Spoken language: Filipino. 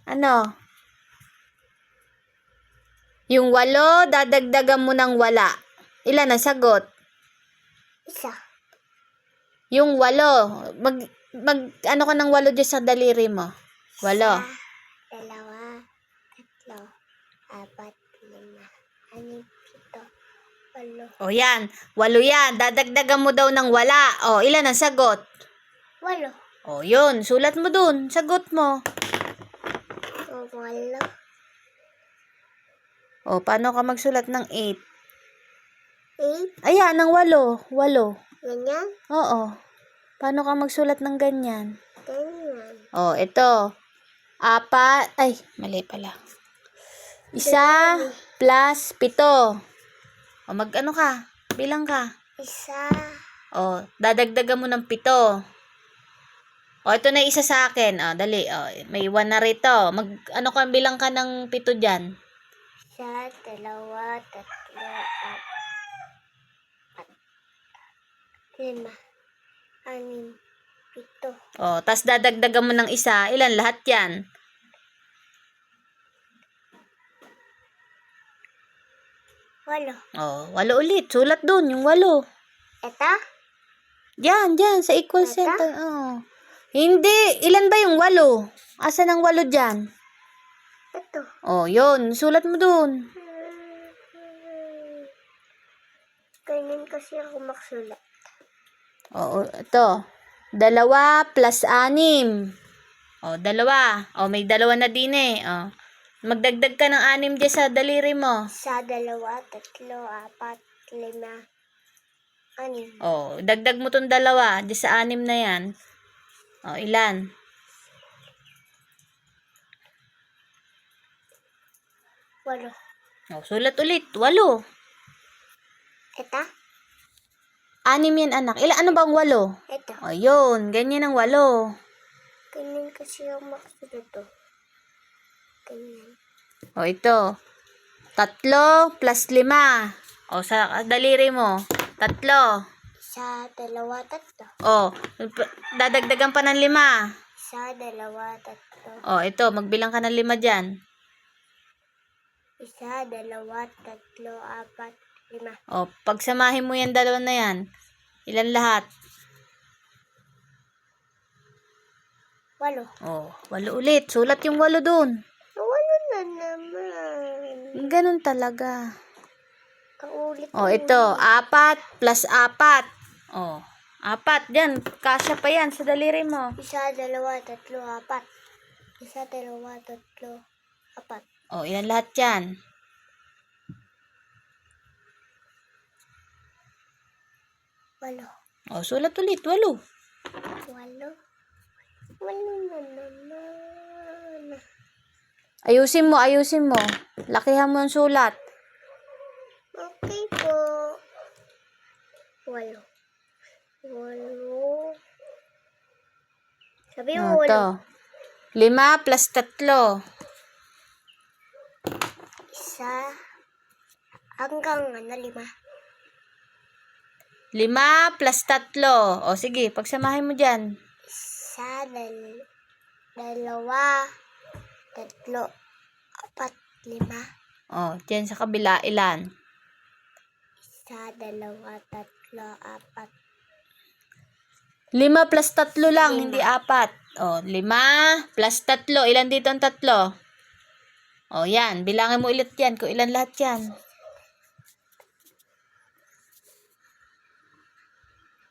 Ano? Yung 8, dadagdagan mo ng wala. Ilan ang sagot? Isa. Yung 8, ano ka ng 8 dyan sa daliri mo? 8. Isa, 2, 3, 4, 5, 6, 7, 8. O yan, 8 yan. Dadagdagan mo daw ng wala. O, ilan ang sagot? 8. O, yun. Sulat mo dun. Sagot mo. 8. O, paano ka magsulat ng 8? 8. Ayan, ng 8. 8. Ganyan. Oo. Paano ka magsulat ng ganyan? Ganyan. O, ito. 4. Ay, mali pala. 1 plus 7. O, mag-ano ka? Bilang ka. Isa. O, dadagdagan mo ng 7. O, ito na isa sa akin. O, dali. O, may 1 na rito. Ano ka, bilang ka ng 7 dyan? Isa, 2, 3, 4, 5, 6, 7. O, tas dadagdagan mo ng isa. Ilan lahat yan? 8. O, 8 ulit. Sulat dun, yung 8. Ito? Diyan, sa equal Ito? center. Oh. Hindi. Ilan ba yung 8? Asan ang 8 dyan? Ito. Oh, yun. Sulat mo dun. Ganyan kasi ako magsulat. Oo, ito. 2 plus 6. O, 2. O, may 2 na din eh. O. Magdagdag ka ng 6 dyan sa daliri mo. Isa, 2, 3, 4, 5, 6, 6. O, dagdag mo tong 2 dyan sa 6 na yan. O, ilan? 8. O, sulat ulit. 8. Ito? 6 yan, anak. Ano bang 8? Ito. O, yun. Ganyan ang 8. Ganyan kasi ako magsulat to. Ganyan. O, ito. 3 plus 5. O, sa daliri mo. 3. Isa, 2, 3. O, dadagdagan pa ng 5. Isa, 2, 3. O, ito. Magbilang ka ng 5 dyan. Isa, 2, 3, 4, 5. O, pagsamahin mo yan 2 na yan. Ilan lahat? 8. O, 8 ulit. Sulat yung 8 dun. 8 na naman. Ganun talaga. Kaulit. O, ito. 4 plus 4. O, 4. Dyan. Kasya pa yan sa daliri mo. Isa, 2, 3, 4. Isa, 2, 3, 4. O, ilan lahat yan? 8. O, sulat ulit. 8. 8. 8 na naman. Ayusin mo. Lakihan mo ang sulat. Okay po. 8. Sabi mo, 8. Ito. 5 plus 3. Isa. Hanggang 5. 5 plus 3. O, sige. Pagsamahin mo dyan. Isa, 2, 3, 4, 5. O, dyan sa kabila. Ilan? Isa, 2, 3, 4. 5 plus 3 lang. 5. Hindi 4. O, 5 plus 3. Ilan dito ang 3? O, yan. Bilangin mo ulit yan. Kung ilan lahat yan.